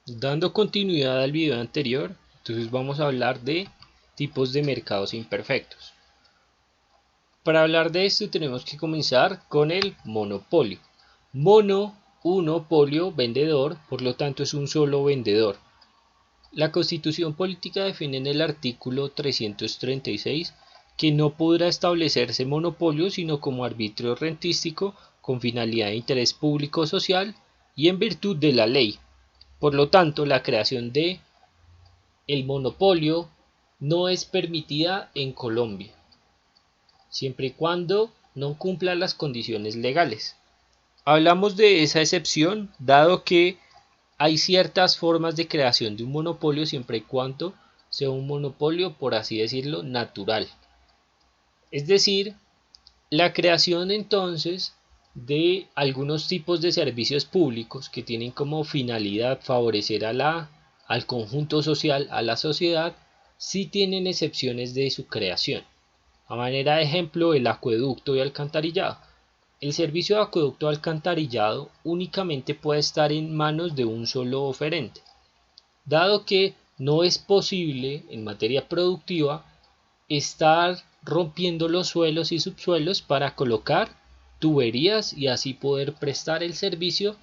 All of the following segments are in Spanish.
Dando continuidad al video anterior, entonces vamos a hablar de tipos de mercados imperfectos. Para hablar de esto tenemos que comenzar con el monopolio. Mono, uno, polio, vendedor, por lo tanto es un solo vendedor. La Constitución Política define en el artículo 336 que no podrá establecerse monopolio sino como arbitrio rentístico con finalidad de interés público o social y en virtud de la ley. Por lo tanto, la creación de el monopolio no es permitida en Colombia, siempre y cuando no cumpla las condiciones legales. Hablamos de esa excepción, dado que hay ciertas formas de creación de un monopolio siempre y cuando sea un monopolio, por así decirlo, natural. Es decir, la creación entonces de algunos tipos de servicios públicos que tienen como finalidad favorecer al conjunto social, a la sociedad, sí tienen excepciones de su creación. A manera de ejemplo, el acueducto y alcantarillado. El servicio de acueducto y alcantarillado únicamente puede estar en manos de un solo oferente, dado que no es posible en materia productiva estar rompiendo los suelos y subsuelos para colocar tuberías y así poder prestar el servicio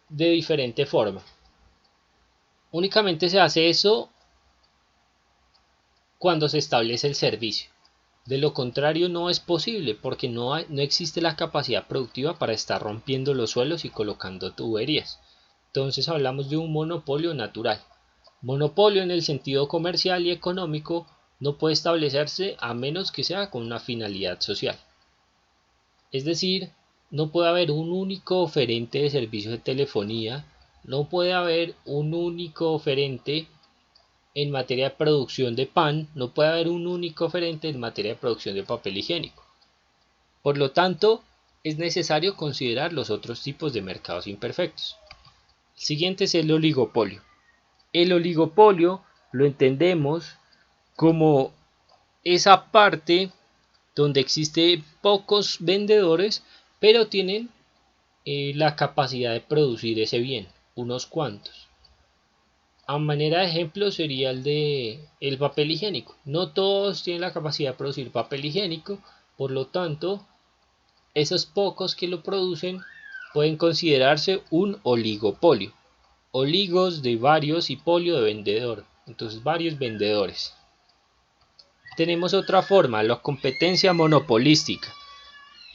de diferente forma. Únicamente se hace eso cuando se establece el servicio. De lo contrario no es posible porque no existe la capacidad productiva para estar rompiendo los suelos y colocando tuberías. Entonces hablamos de un monopolio natural. Monopolio en el sentido comercial y económico no puede establecerse a menos que sea con una finalidad social. Es decir, no puede haber un único oferente de servicios de telefonía, no puede haber un único oferente en materia de producción de pan, no puede haber un único oferente en materia de producción de papel higiénico. Por lo tanto, es necesario considerar los otros tipos de mercados imperfectos. El siguiente es el oligopolio. El oligopolio lo entendemos como esa parte donde existe pocos vendedores, pero tienen la capacidad de producir ese bien, unos cuantos. A manera de ejemplo sería el de el papel higiénico. No todos tienen la capacidad de producir papel higiénico, por lo tanto, esos pocos que lo producen pueden considerarse un oligopolio. Oligos de varios y polio de vendedor, entonces varios vendedores. Tenemos otra forma, la competencia monopolística.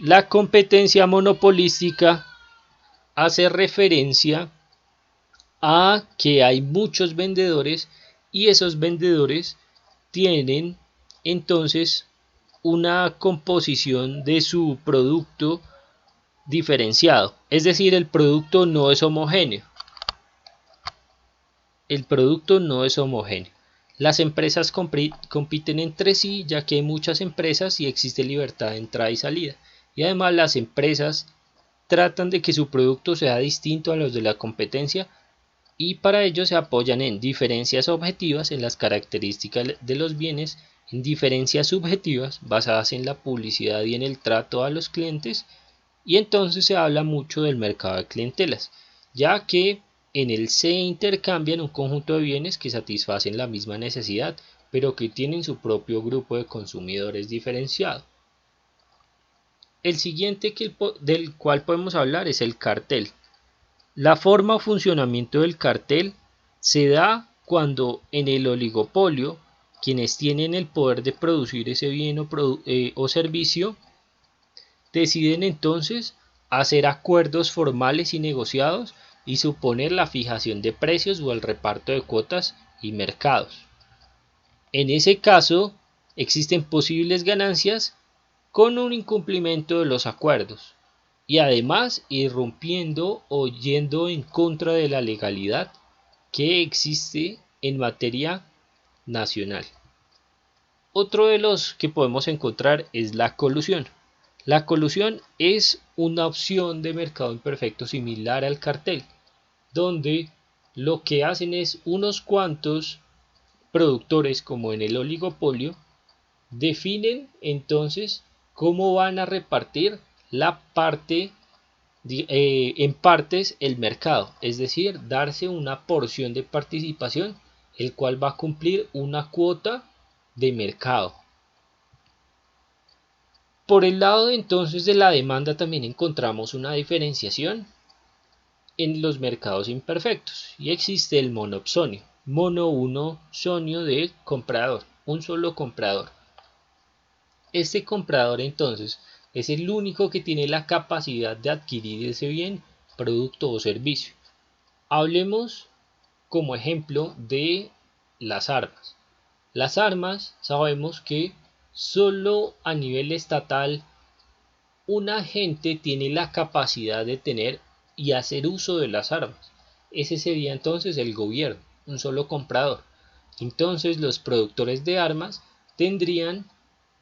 La competencia monopolística hace referencia a que hay muchos vendedores y esos vendedores tienen entonces una composición de su producto diferenciado, es decir, el producto no es homogéneo. El producto no es homogéneo. Las empresas compiten entre sí, ya que hay muchas empresas y existe libertad de entrada y salida. Y además las empresas tratan de que su producto sea distinto a los de la competencia y para ello se apoyan en diferencias objetivas en las características de los bienes, en diferencias subjetivas basadas en la publicidad y en el trato a los clientes, y entonces se habla mucho del mercado de clientelas, ya que en él se intercambian un conjunto de bienes que satisfacen la misma necesidad, pero que tienen su propio grupo de consumidores diferenciado. El siguiente del cual podemos hablar es el cartel. La forma o funcionamiento del cartel se da cuando en el oligopolio quienes tienen el poder de producir ese bien o servicio deciden entonces hacer acuerdos formales y negociados y suponer la fijación de precios o el reparto de cuotas y mercados. En ese caso, existen posibles ganancias con un incumplimiento de los acuerdos y además irrumpiendo o yendo en contra de la legalidad que existe en materia nacional. Otro de los que podemos encontrar es la colusión. La colusión es una opción de mercado imperfecto similar al cartel, donde lo que hacen es unos cuantos productores, como en el oligopolio, definen entonces cómo van a repartir la parte en partes el mercado, es decir, darse una porción de participación, el cual va a cumplir una cuota de mercado. Por el lado entonces de la demanda también encontramos una diferenciación en los mercados imperfectos y existe el monopsonio, monosonio de comprador, un solo comprador. Este comprador entonces es el único que tiene la capacidad de adquirir ese bien, producto o servicio. Hablemos como ejemplo de las armas. Las armas sabemos que solo a nivel estatal un agente tiene la capacidad de tener y hacer uso de las armas. Ese sería entonces el gobierno, un solo comprador. Entonces los productores de armas tendrían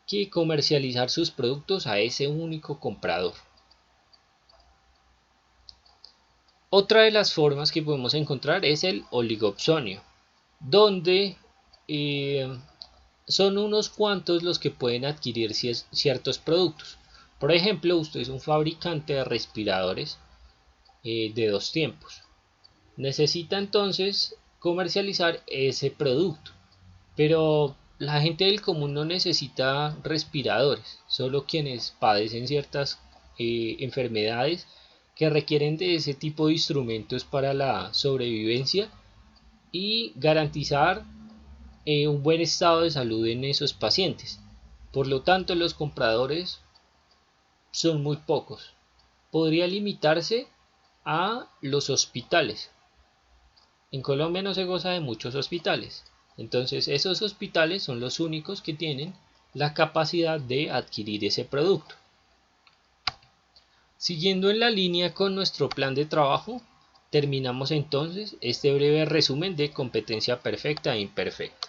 que comercializar sus productos a ese único comprador. Otra de las formas que podemos encontrar es el oligopsonio, donde son unos cuantos los que pueden adquirir ciertos productos. Por ejemplo, usted es un fabricante de respiradores de 2 tiempos. Necesita entonces comercializar ese producto, pero la gente del común no necesita respiradores, solo quienes padecen ciertas enfermedades que requieren de ese tipo de instrumentos para la sobrevivencia y garantizar un buen estado de salud en esos pacientes. Por lo tanto, los compradores son muy pocos. Podría limitarse a los hospitales. En Colombia no se goza de muchos hospitales. Entonces esos hospitales son los únicos que tienen la capacidad de adquirir ese producto. Siguiendo en la línea con nuestro plan de trabajo, terminamos entonces este breve resumen de competencia perfecta e imperfecta.